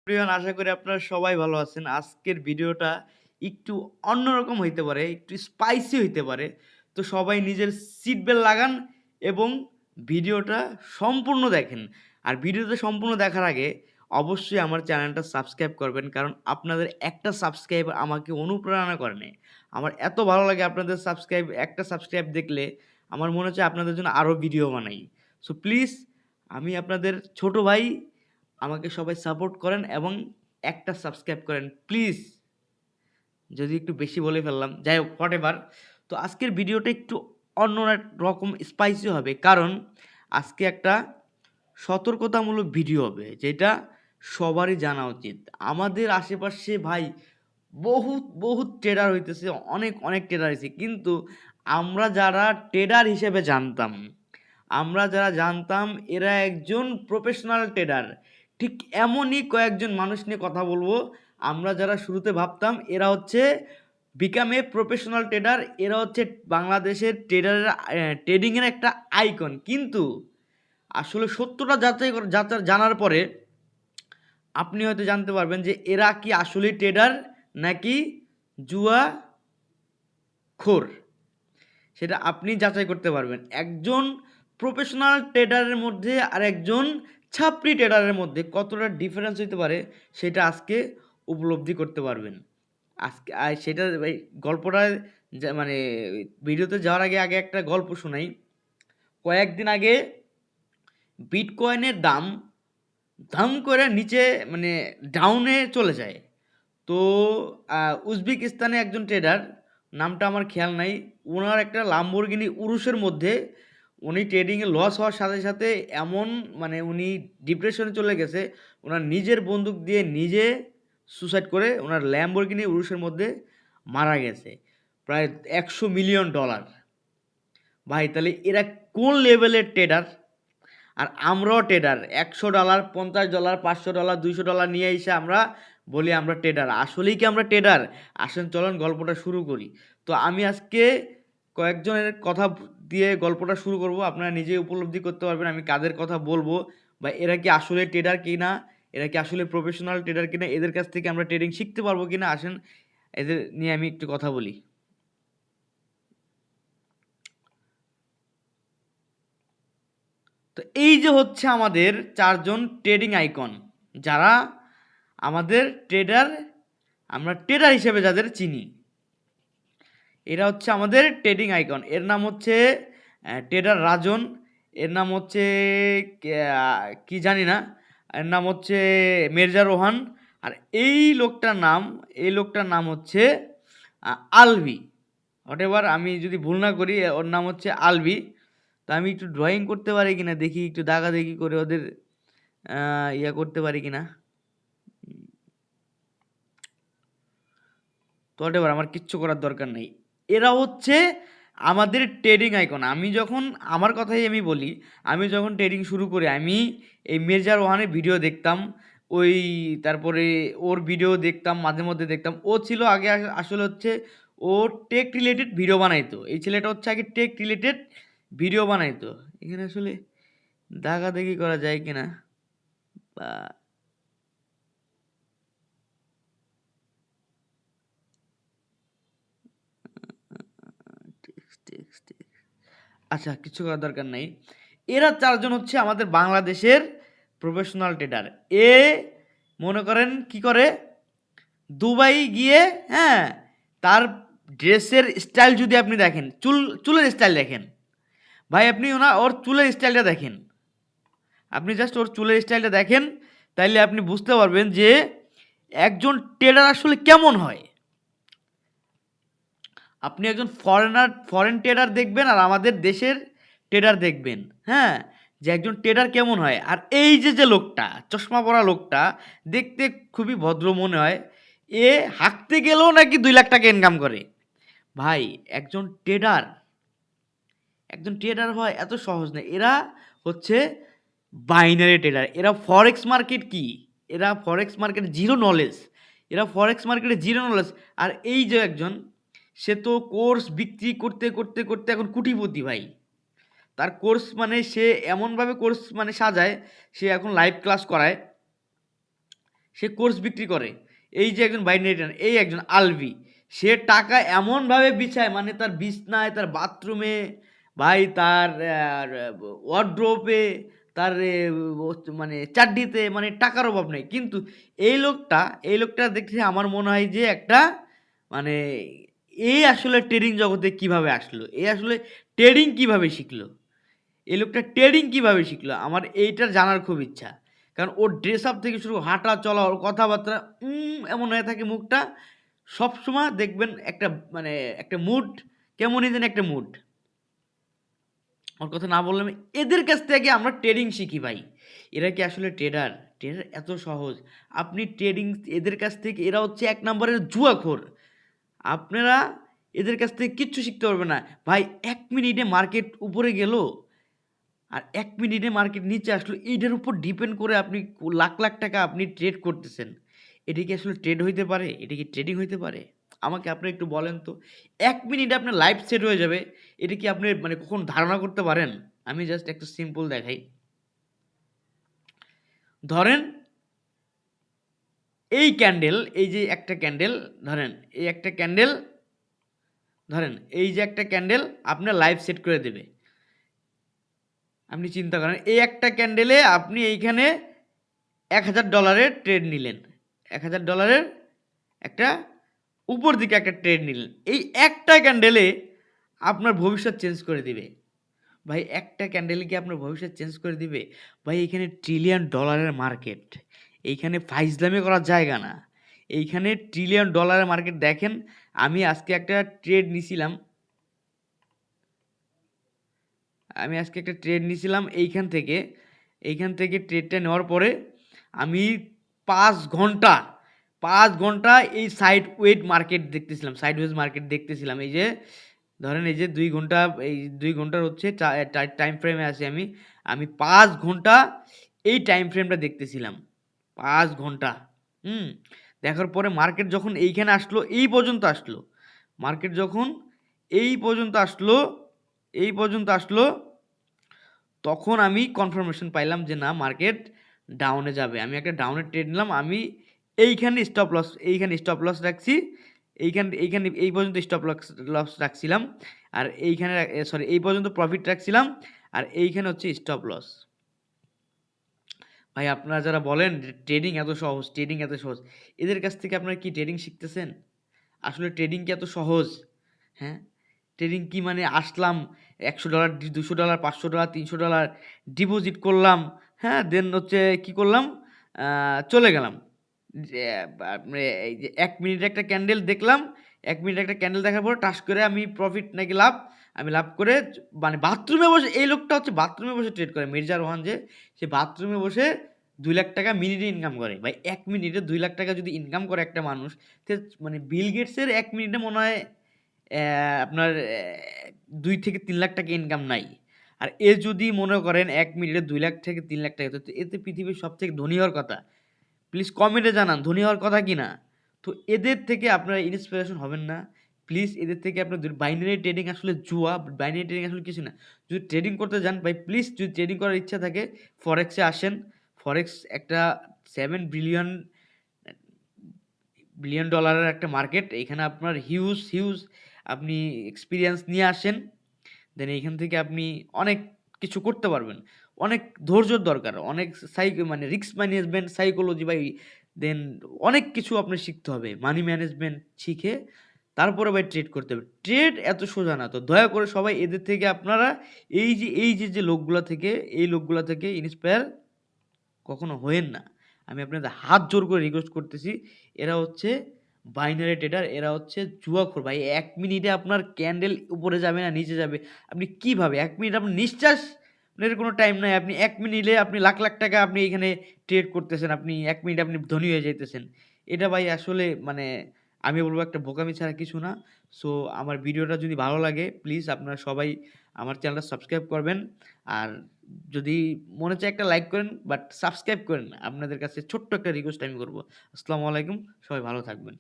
Everyone আশা করি আপনারা সবাই ভালো আছেন। আজকের ভিডিওটা একটু অন্যরকম হইতে পারে, একটু স্পাইসি হইতে পারে। তো সবাই নিজের সিট বেল্ট লাগান এবং ভিডিওটা সম্পূর্ণ দেখেন। আর ভিডিওটা সম্পূর্ণ দেখার আগে অবশ্যই আমার চ্যানেলটা সাবস্ক্রাইব করবেন। কারণ আপনাদের একটা সাবস্ক্রাইব আমাকে অনুপ্রেরণা করে নেয়। আমার এত ভালো লাগে আপনাদের একটা সাবস্ক্রাইব দেখলে আমার মনে হচ্ছে আপনাদের জন্য আরও ভিডিও বানাই। সো প্লিজ আমি আপনাদের ছোট ভাই, আমাকে সবাই সাপোর্ট করেন এবং একটা সাবস্ক্রাইব করেন প্লিজ। যদি একটু বেশি বলে ফেললাম, যাই হোক হোয়াটএভার। তো আজকের ভিডিওটা একটু অন্য এক রকম স্পাইসি হবে, কারণ আজকে একটা সতর্কতামূলক ভিডিও হবে যেটা সবারই জানা উচিত। আমাদের আশেপাশে ভাই বহুত বহুত ট্রেডার হইতেছে, অনেক অনেক ট্রেডার হয়েছে, কিন্তু আমরা যারা ট্রেডার হিসেবে জানতাম, এরা একজন প্রফেশনাল ট্রেডার। ঠিক এমনই কয়েকজন মানুষ নিয়ে কথা বলবো। আমরা যারা শুরুতে ভাবতাম এরা হচ্ছে বিকাম এ প্রফেশনাল ট্রেডার, এরা হচ্ছে বাংলাদেশের ট্রেডিংয়ের একটা আইকন, কিন্তু আসলে সত্যটা জানার পরে আপনি হয়তো জানতে পারবেন যে এরা কি আসলেই ট্রেডার নাকি জুয়া খোর। সেটা আপনি যাচাই করতে পারবেন একজন প্রফেশনাল ট্রেডারের মধ্যে আর একজন ছাপরি ট্রেডারের মধ্যে কতটা ডিফারেন্স হতে পারে, সেটা আজকে উপলব্ধি করতে পারবেন। আজকে সেটা গল্পটা মানে ভিডিওতে যাওয়ার আগে একটা গল্প শোনাই। কয়েকদিন আগে বিটকয়েনের দাম ধাম করে নিচে মানে ডাউনে চলে যায়। তো উজবেকিস্তানে একজন ট্রেডার, নামটা আমার খেয়াল নাই, ওনার একটা লাম্বরগিনি উরুসের মধ্যে উনি ট্রেডিংয়ে লস হওয়ার সাথে সাথে এমন মানে উনি ডিপ্রেশনে চলে গেছে, ওনার নিজের বন্দুক দিয়ে নিজে সুসাইড করে ওনার ল্যাম্বরগিনি উরুসের মধ্যে মারা গেছে। প্রায় $100 মিলিয়ন। ভাই তাহলে এরা কোন লেভেলের ট্রেডার? আর আমরাও ট্রেডার, $100, $50, $500, $200 নিয়ে এসে আমরা বলি আমরা ট্রেডার। আসলেই কি আমরা ট্রেডার? আসেন চলুন গল্পটা শুরু করি। তো আমি আজকে কয়েকজনের কথা দিয়ে গল্পটা শুরু করব, আপনারা নিজেই উপলব্ধি করতে পারবেন আমি কাদের কথা বলবো, বা এরা কি আসলে ট্রেডার কিনা, এরা কি আসলে প্রফেশনাল ট্রেডার কিনা, এদের কাছ থেকে আমরা ট্রেডিং শিখতে পারবো কিনা। আসেন এদের নিয়ে আমি একটু কথা বলি। তো এই যে হচ্ছে আমাদের চারজন ট্রেডিং আইকন, যারা আমাদের ট্রেডার, আমরা ট্রেডার হিসেবে যাদের চিনি, এরা হচ্ছে আমাদের ট্রেডিং আইকন। এর নাম হচ্ছে ট্রেডার রাজন, এর নাম হচ্ছে কি জানি না, এর নাম হচ্ছে মির্জা রোহান, আর এই লোকটার নাম হচ্ছে আলভি। হোয়াটএভার, আমি যদি ভুল না করি ওর নাম হচ্ছে আলভি। তো আমি একটু ড্রয়িং করতে পারি কিনা দেখি, একটু দাগাদাগি করে ওদের ইয়া করতে পারি কিনা। তো হোয়াটএভার, আমার কিচ্ছু করার দরকার নেই। এরা হচ্ছে আমাদের ট্রেডিং আইকন। আমার কথাই আমি বলি, আমি যখন ট্রেডিং শুরু করি আমি এই মির্জা রোহানের ভিডিও দেখতাম, ওই তারপরে ওর ভিডিও দেখতাম, মাঝে মধ্যে দেখতাম। ও ছিল আগে আসলে হচ্ছে ও টেক রিলেটেড ভিডিও বানাইতো। এই ছেলেটা হচ্ছে আগে টেক রিলেটেড ভিডিও বানাইতো। এখানে আসলে দাগাদাগি করা যায় কিনা, বা আচ্ছা, কিছু করার দরকার নাই। এরা চারজন হচ্ছে আমাদের বাংলাদেশের প্রফেশনাল ট্রেডার। এ মনে করেন কি করে, দুবাই গিয়ে, হ্যাঁ, তার ড্রেসের স্টাইল যদি আপনি দেখেন, চুলের স্টাইল দেখেন ভাই, আপনি ওর চুলের স্টাইলটা দেখেন, আপনি জাস্ট ওর চুলের স্টাইলটা দেখেন, তাইলে আপনি বুঝতে পারবেন যে একজন ট্রেডার আসলে কেমন হয়। আপনি একজন ফরেন ট্রেডার দেখবেন আর আমাদের দেশের ট্রেডার দেখবেন, হ্যাঁ, যে একজন ট্রেডার কেমন হয়। আর এই যে লোকটা, চশমা পরা লোকটা, দেখতে খুবই ভদ্র মনে হয়। এ হাঁকতে গেলেও নাকি $2 লাখ ইনকাম করে। ভাই একজন ট্রেডার হয় এত সহজ না। এরা হচ্ছে বাইনারি ট্রেডার। এরা ফরেক্স মার্কেট কি, এরা ফরেক্স মার্কেট জিরো নলেজ, আর এই যে একজন, সে তো কোর্স বিক্রি করতে করতে করতে এখন কোটিপতি ভাই। তার কোর্স মানে সে এমনভাবে কোর্স মানে সাজায়, সে এখন লাইভ ক্লাস করায়, সে কোর্স বিক্রি করে। এই যে একজন বাইনারি ট্রেডার, এই একজন আলভি, সে টাকা এমনভাবে বিছায়, মানে তার বিছনায়, তার বাথরুমে, ভাই তার ওয়ার্ড্রোবে, তার মানে চাড্ডিতে, মানে টাকার অভাব নেই। কিন্তু এই লোকটা দেখে আমার মনে হয় যে একটা মানে এই আসলে ট্রেডিং জগতে কিভাবে আসলো, এই আসলে ট্রেডিং কিভাবে শিখলো, এই লোকটা ট্রেডিং কিভাবে শিখলো, আমার এইটা জানার খুব ইচ্ছা। কারণ ওর ড্রেস আপ থেকে শুরু, হাঁটা চলা, ওর কথাবার্তা এমন হয়ে থাকে মুখটা, সবসময় দেখবেন একটা মানে একটা মুড, কেমনই যেন একটা মুড। ওর কথা না বললাম, এদের কাছ থেকে আমরা ট্রেডিং শিখি ভাই। এরা কি আসলে ট্রেডার? ট্রেডার এত সহজ? আপনি ট্রেডিং এদের কাছ থেকে, এরা হচ্ছে এক নম্বরের জুয়াখোর। আপনারা এদের কাছ থেকে কিচ্ছু শিখতে পারবেন না ভাই। 1 মিনিটে মার্কেট উপরে গেল আর 1 মিনিটে মার্কেট নিচে আসলো, এইটার উপর ডিপেন্ড করে আপনি লাখ লাখ টাকা আপনি ট্রেড করতেছেন। এটা কি আসলে ট্রেড হইতে পারে? এটা কি ট্রেডিং হইতে পারে? আমাকে আপনি একটু বলেন তো। 1 মিনিটে আপনার লাইফ সেট হয়ে যাবে। এটা কি আপনি মানে কখনো ধারণা করতে পারেন? আমি জাস্ট একটা সিম্পল দেখাই। ধরেন এই ক্যান্ডেল, এই যে একটা ক্যান্ডেল ধরেন, এই একটা ক্যান্ডেল ধরেন, এই যে একটা ক্যান্ডেল আপনার লাইফ সেট করে দেবে। আপনি চিন্তা করেন, এই একটা ক্যান্ডেলে আপনি এইখানে $1000 ট্রেড নিলেন, $1000 একটা উপর দিকে একটা ট্রেড নিলেন। এই একটা ক্যান্ডেলে আপনার ভবিষ্যৎ চেঞ্জ করে দিবে ভাই। একটা ক্যান্ডেলে কি আপনার ভবিষ্যৎ চেঞ্জ করে দিবে ভাই? এইখানে $1 ট্রিলিয়ন মার্কেট, এইখানে ফাইজলামি করার জায়গা না। এইখানে $1 ট্রিলিয়ন মার্কেট। দেখেন, আমি আজকে একটা ট্রেড নিছিলাম, এইখান থেকে ট্রেডটা নেওয়ার পরে আমি 5 ঘন্টা 5 ঘন্টা এই সাইড ওয়েট মার্কেট দেখতেছিলাম, সাইডওয়েজ মার্কেট দেখতেছিলাম। এই যে ধরেন, এই যে 2 ঘন্টা, এই 2 ঘন্টার হচ্ছে টাইম ফ্রেমে আছি আমি। আমি 5 ঘন্টা এই টাইম ফ্রেমটা দেখতেছিলাম, 5 ঘন্টা। হুম দেখার পরে মার্কেট যখন এইখানে আসলো, এই পর্যন্ত আসলো, মার্কেট যখন এই পর্যন্ত আসলো, তখন আমি কনফার্মেশন পাইলাম যে না, মার্কেট ডাউনে যাবে। আমি একটা ডাউনের ট্রেড নিলাম। আমি এইখানে স্টপ লস রাখছি, এইখানে এই পর্যন্ত স্টপ লস রাখছিলাম, আর এইখানে সরি এই পর্যন্ত প্রফিট রাখছিলাম, আর এইখানে হচ্ছে স্টপ লস। ভাই আপনারা যারা বলেন ট্রেডিং এত সহজ, এদের কাছ থেকে আপনারা কি ট্রেডিং শিখতেছেন? আসলে ট্রেডিং কি এত সহজ? হ্যাঁ, ট্রেডিং কি মানে আসলাম, $100, $200, $500, $300 ডিপোজিট করলাম, হ্যাঁ, দেন হচ্ছে কি করলাম, চলে গেলাম। যে আপনি এই যে 1 মিনিট একটা ক্যান্ডেল দেখলাম, 1 মিনিট একটা ক্যান্ডেল দেখার পর টাস করে আমি প্রফিট নাকি লাভ, আমি লাভ করে মানে বাথরুমে বসে, এই লোকটা হচ্ছে বাথরুমে বসে ট্রেড করে, মির্জা রোহান, যে সে বাথরুমে বসে 2 লাখ টাকা মিনিটে ইনকাম করে ভাই। 1 মিনিটে 2 লাখ টাকা যদি ইনকাম করে একটা মানুষ, তো মানে বিল গেটসের 1 মিনিটে মনে হয় আপনার 2 থেকে 3 লাখ টাকা ইনকাম নাই। আর এ যদি মনে করেন 1 মিনিটে 2 লাখ থেকে 3 লাখ টাকা, তো এতে পৃথিবীর সব থেকে ধনী হওয়ার কথা। প্লিজ কমেন্টে জানান ধনী হওয়ার কথা কি না। তো এদের থেকে আপনারা ইন্সপিরেশন হবেন না। প্লিজ এদের থেকে আপনার বাইনারি ট্রেডিং আসলে জুয়া, বাইনারি ট্রেডিং আসলে কিছু না। যদি ট্রেডিং করতে যান ভাই, প্লিজ যদি ট্রেডিং করার ইচ্ছা থাকে, ফরেক্সে আসেন। ফরেক্স একটা 7 বিলিয়ন ডলারের একটা মার্কেট। এখানে আপনার হিউজ আপনি এক্সপিরিয়েন্স নিয়ে আসেন, দেন এইখান থেকে আপনি অনেক কিছু করতে পারবেন। অনেক ধৈর্যর দরকার, অনেক মানে রিস্ক ম্যানেজমেন্ট, সাইকোলজি ভাই, দেন অনেক কিছু আপনার শিখতে হবে। মানি ম্যানেজমেন্ট শিখে তারপরে ভাই ট্রেড করতে হবে। ট্রেড এত সোজা না। তো দয়া করে সবাই এদের থেকে আপনারা এই যে লোকগুলা থেকে ইন্সপায়ার কখনো হয়েন না। আমি আপনাদের হাত জোর করে রিকোয়েস্ট করতেছি। এরা হচ্ছে বাইনারি ট্রেডার, এরা হচ্ছে জুয়াখোর ভাই। 1 মিনিটে আপনার ক্যান্ডেল উপরে যাবে না নিচে যাবে, আপনি কিভাবে 1 মিনিট আপনার নিঃশ্বাস এর কোনো টাইম নাই, আপনি 1 মিনিটে আপনি লাখ লাখ টাকা আপনি এখানে ট্রেড করতেছেন, আপনি 1 মিনিটে আপনি ধনী হয়ে যাইতেছেন। এটা ভাই আসলে মানে আমি বলবো একটা বোকামি ছাড়া কিছু না। সো আমার ভিডিওটা যদি ভালো লাগে, প্লিজ আপনারা সবাই আমার চ্যানেলটা সাবস্ক্রাইব করবেন। আর যদি মনে চায় একটা লাইক করেন, বাট সাবস্ক্রাইব করেন না। আপনাদের কাছে ছোট্ট একটা রিকোয়েস্ট আমি করব। আসসালামু আলাইকুম, সবাই ভালো থাকবেন।